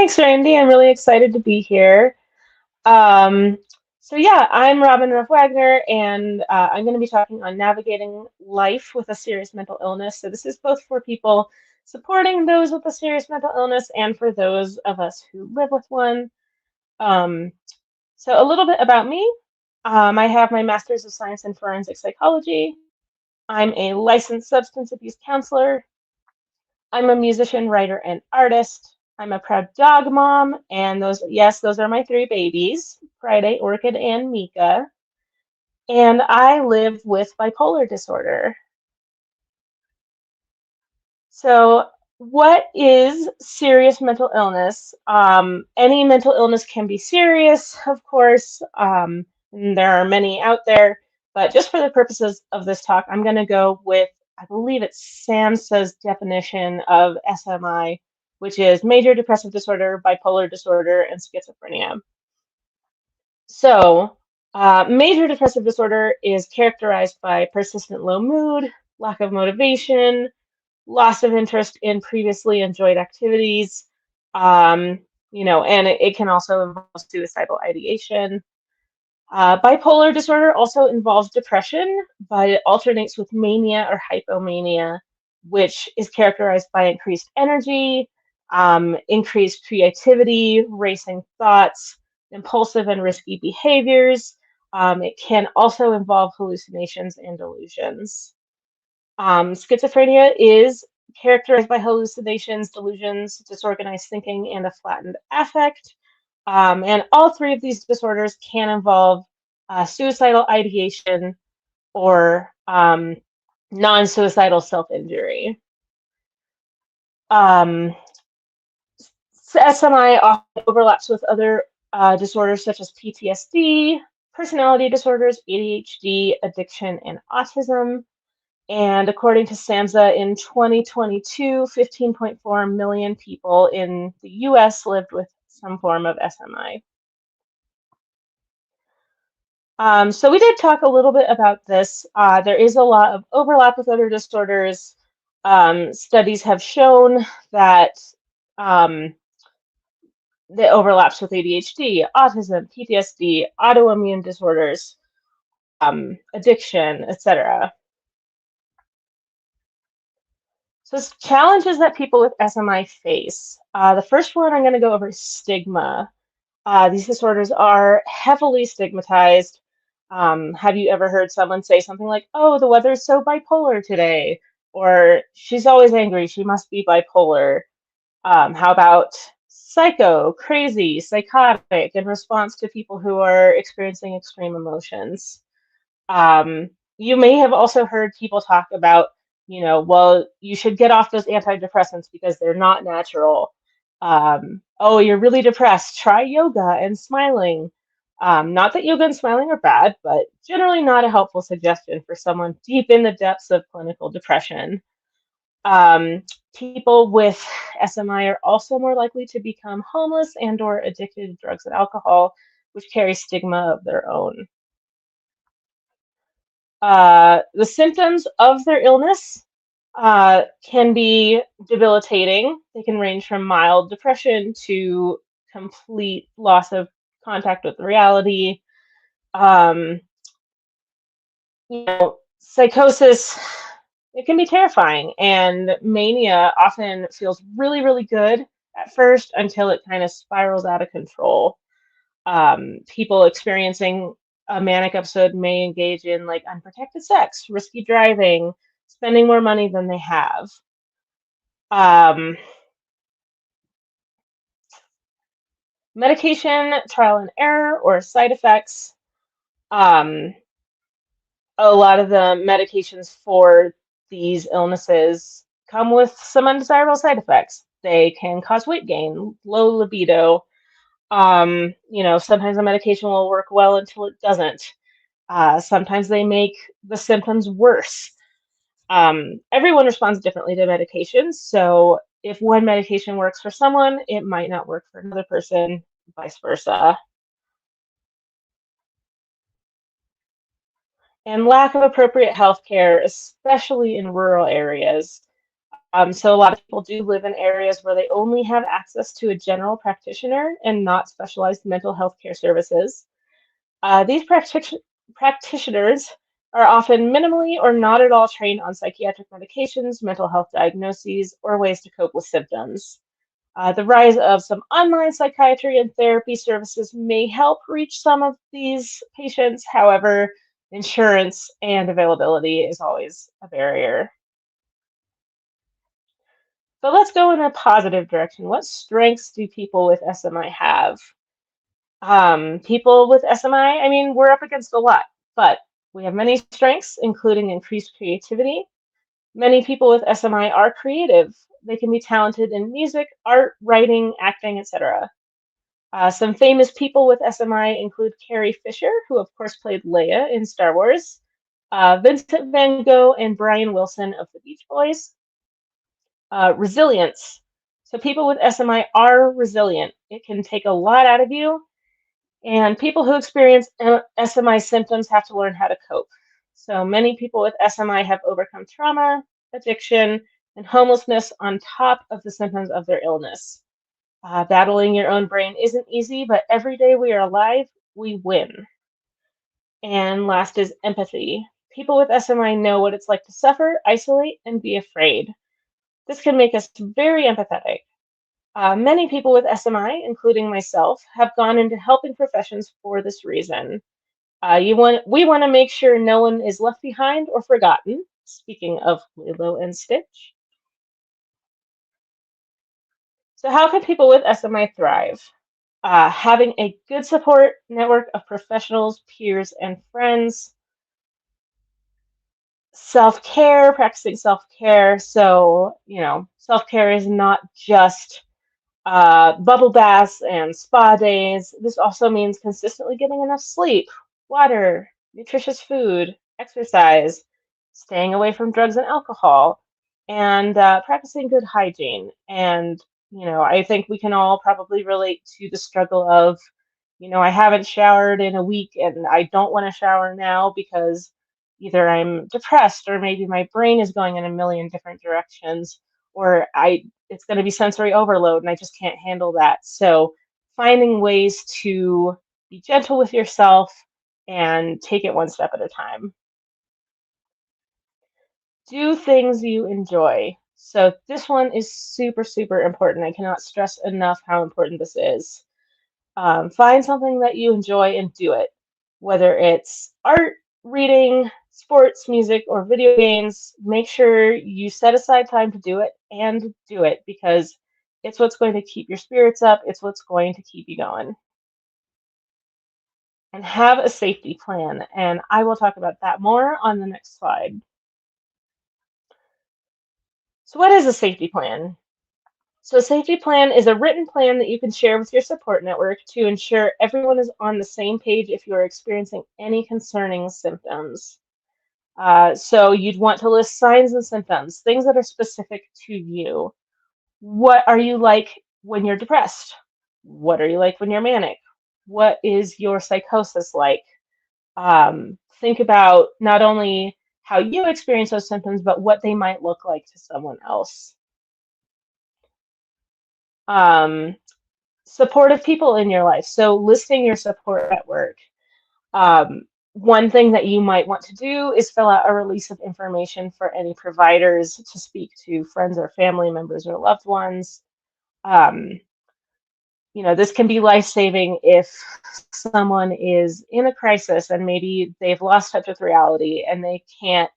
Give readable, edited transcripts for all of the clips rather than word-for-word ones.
Thanks, Randy. I'm really excited to be here. Um, I'm Robyn Ruff-Wagner, and I'm going to be talking on navigating life with a serious mental illness. So this is both for people supporting those with a serious mental illness and for those of us who live with one. Um, so a little bit about me. I have my Master's of Science in Forensic Psychology. I'm a licensed substance abuse counselor. I'm a musician, writer, and artist. I'm a proud dog mom, and those are my three babies, Friday, Orchid, and Mika. And I live with bipolar disorder. So, what is serious mental illness? Any mental illness can be serious, of course. And there are many out there, but just for the purposes of this talk, I'm going to go with, I believe it's SAMHSA's definition of SMI, which is major depressive disorder, bipolar disorder, and schizophrenia. So, major depressive disorder is characterized by persistent low mood, lack of motivation, loss of interest in previously enjoyed activities, and it can also involve suicidal ideation. Bipolar disorder also involves depression, but it alternates with mania or hypomania, which is characterized by increased energy, increased creativity, racing thoughts, impulsive and risky behaviors. It can also involve hallucinations and delusions. Schizophrenia is characterized by hallucinations, delusions, disorganized thinking, and a flattened affect. And all three of these disorders can involve suicidal ideation or non-suicidal self-injury. SMI often overlaps with other disorders such as PTSD, personality disorders, ADHD, addiction, and autism. And according to SAMHSA, in 2022, 15.4 million people in the US lived with some form of SMI. So we did talk a little bit about this. There is a lot of overlap with other disorders. Studies have shown that that overlaps with ADHD, autism, PTSD, autoimmune disorders, addiction, etc. So challenges that people with SMI face. The first one I'm going to go over is stigma. These disorders are heavily stigmatized. Have you ever heard someone say something like, "Oh, the weather's so bipolar today," or "She's always angry, she must be bipolar"? How about psycho, crazy, psychotic in response to people who are experiencing extreme emotions? You may have also heard people talk about, well, you should get off those antidepressants because they're not natural. Oh, you're really depressed. Try yoga and smiling. Not that yoga and smiling are bad, but generally not a helpful suggestion for someone deep in the depths of clinical depression. People with SMI are also more likely to become homeless and or addicted to drugs and alcohol, which carry stigma of their own. The symptoms of their illness can be debilitating. They can range from mild depression to complete loss of contact with reality. Um, Psychosis, it can be terrifying, and mania often feels really, really good at first until it kind of spirals out of control. People experiencing a manic episode may engage in like unprotected sex, risky driving, spending more money than they have. Medication, trial and error, or side effects. A lot of the medications for these illnesses come with some undesirable side effects. They can cause weight gain, low libido. Sometimes a medication will work well until it doesn't. Sometimes they make the symptoms worse. Everyone responds differently to medications, so if one medication works for someone, it might not work for another person, vice versa. And lack of appropriate health care, especially in rural areas. So a lot of people do live in areas where they only have access to a general practitioner and not specialized mental health care services. These practitioners are often minimally or not at all trained on psychiatric medications, mental health diagnoses, or ways to cope with symptoms. The rise of some online psychiatry and therapy services may help reach some of these patients. However, insurance and availability is always a barrier. So let's go in a positive direction. What strengths do people with SMI have? People with SMI, I mean, we're up against a lot, but we have many strengths, including increased creativity. Many people with SMI are creative. They can be talented in music, art, writing, acting, etc. Some famous people with SMI include Carrie Fisher, who of course played Leia in Star Wars, Vincent Van Gogh, and Brian Wilson of the Beach Boys. Resilience. So people with SMI are resilient. It can take a lot out of you, and people who experience SMI symptoms have to learn how to cope. So many people with SMI have overcome trauma, addiction, and homelessness on top of the symptoms of their illness. Battling your own brain isn't easy, but every day we are alive, we win. And last is empathy. People with SMI know what it's like to suffer, isolate, and be afraid. This can make us very empathetic. Many people with SMI, including myself, have gone into helping professions for this reason. We want to make sure no one is left behind or forgotten. Speaking of Lilo and Stitch. So how can people with SMI thrive? Having a good support network of professionals, peers, and friends. Self-care, practicing self-care. So, self-care is not just bubble baths and spa days. This also means consistently getting enough sleep, water, nutritious food, exercise, staying away from drugs and alcohol, and practicing good hygiene. And, I think we can all probably relate to the struggle of, I haven't showered in a week and I don't want to shower now because either I'm depressed or maybe my brain is going in a million different directions, or it's going to be sensory overload and I just can't handle that. So finding ways to be gentle with yourself and take it one step at a time. Do things you enjoy. So this one is super, super important. I cannot stress enough how important this is. Find something that you enjoy and do it, whether it's art, reading, sports, music, or video games. Make sure you set aside time to do it and do it because it's what's going to keep your spirits up. It's what's going to keep you going. And have a safety plan. And I will talk about that more on the next slide. So, what is a safety plan? So, a safety plan is a written plan that you can share with your support network to ensure everyone is on the same page if you are experiencing any concerning symptoms. So, you'd want to list signs and symptoms, things that are specific to you. What are you like when you're depressed? What are you like when you're manic? What is your psychosis like? Think about not only how you experience those symptoms, but what they might look like to someone else. Um, Supportive people in your life. So listing your support network. One thing that you might want to do is fill out a release of information for any providers to speak to friends or family members or loved ones. Um, this can be life-saving if someone is in a crisis and maybe they've lost touch with reality and they can't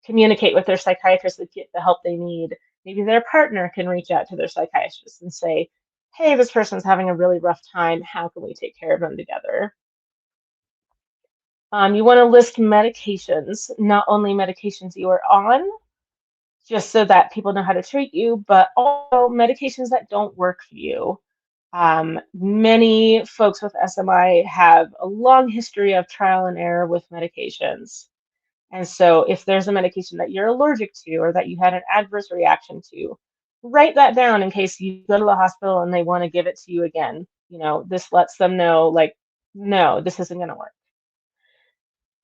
communicate with their psychiatrist to get the help they need. Maybe their partner can reach out to their psychiatrist and say, hey, this person's having a really rough time. How can we take care of them together? You want to list medications, not only medications you are on, just so that people know how to treat you, but also medications that don't work for you. Many folks with SMI have a long history of trial and error with medications. And so if there's a medication that you're allergic to or that you had an adverse reaction to, write that down in case you go to the hospital and they want to give it to you again. This lets them know, like, no, this isn't going to work.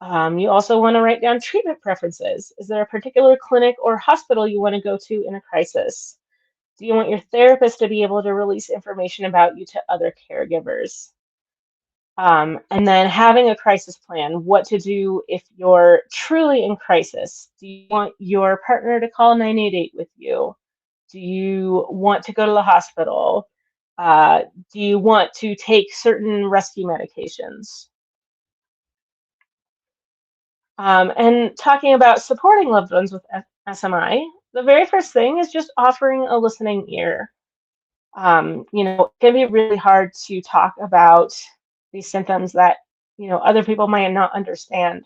You also want to write down treatment preferences. Is there a particular clinic or hospital you want to go to in a crisis? Do you want your therapist to be able to release information about you to other caregivers? And then having a crisis plan, what to do if you're truly in crisis. Do you want your partner to call 988 with you? Do you want to go to the hospital? Uh, do you want to take certain rescue medications? And talking about supporting loved ones with SMI, the very first thing is just offering a listening ear. It can be really hard to talk about these symptoms that, other people might not understand.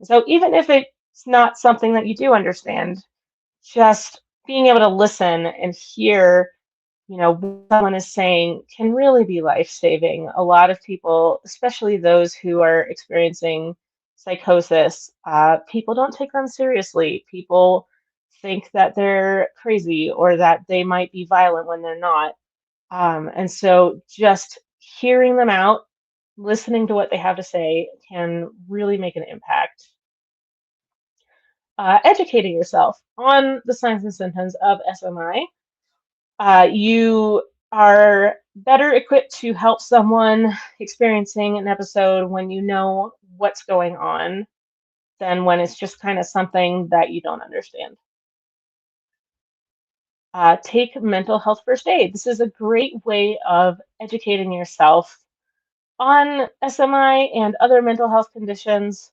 So even if it's not something that you do understand, just being able to listen and hear, what someone is saying can really be life-saving. A lot of people, especially those who are experiencing psychosis, people don't take them seriously. People think that they're crazy or that they might be violent when they're not. And so just hearing them out, listening to what they have to say can really make an impact. Educating yourself on the signs and symptoms of SMI. You are better equipped to help someone experiencing an episode when you know what's going on than when it's just kind of something that you don't understand. Take mental health first aid. This is a great way of educating yourself on SMI and other mental health conditions.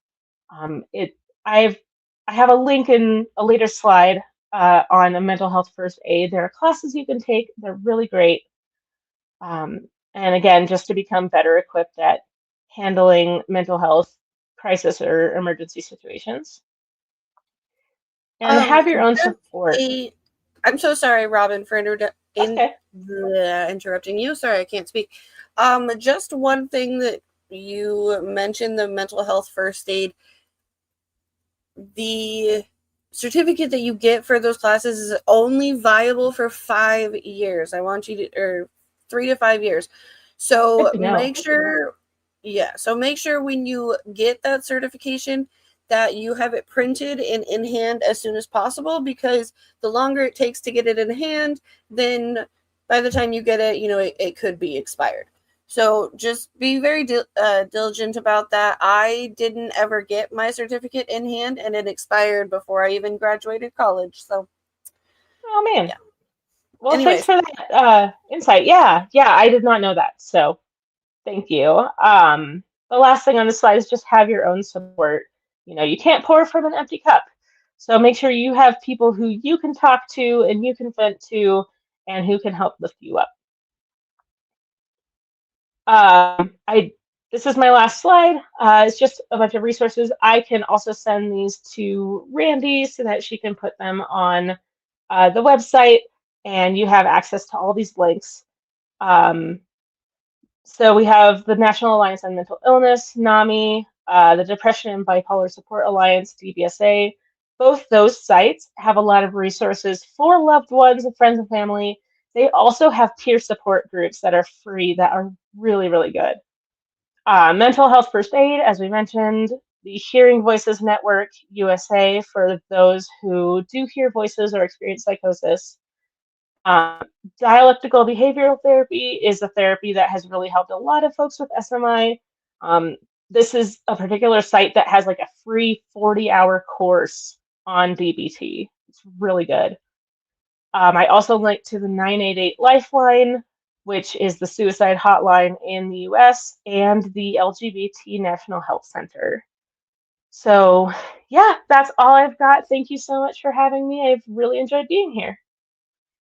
It I've I have a link in a later slide on a mental health first aid. There are classes you can take. They're really great. And again, just to become better equipped at handling mental health crisis or emergency situations. And have your own Just support. I'm so sorry, Robyn, for Okay. interrupting you. Sorry, I can't speak. Just one thing that you mentioned, the mental health first aid, the certificate that you get for those classes is only viable for 5 years. I want you to, or 3 to 5 years. Good So to know. make sure, yeah. So make sure when you get that certification that you have it printed and in hand as soon as possible, because the longer it takes to get it in hand, then by the time you get it, it could be expired. So just be very diligent about that. I didn't ever get my certificate in hand, and it expired before I even graduated college. So, Oh man. yeah. Well, thanks Anyways, for that insight. Yeah, I did not know that. So thank you. The last thing on the slide is just have your own support. You can't pour from an empty cup. So make sure you have people who you can talk to and you can vent to and who can help lift you up. I This is my last slide. It's just a bunch of resources. I can also send these to Randy so that she can put them on the website, and you have access to all these links. Um, so we have the National Alliance on Mental Illness, NAMI, the Depression and Bipolar Support Alliance, DBSA. Both those sites have a lot of resources for loved ones and friends and family. They also have peer support groups that are free that are really, really good. Mental Health First Aid, as we mentioned, the Hearing Voices Network USA for those who do hear voices or experience psychosis. Um, Dialectical behavioral therapy is a therapy that has really helped a lot of folks with SMI. Um, this is a particular site that has like a free 40-hour course on DBT. It's really good. I also link to the 988 Lifeline, which is the suicide hotline in the US, and the LGBT National Health Center. So, yeah, that's all I've got. Thank you so much for having me. I've really enjoyed being here.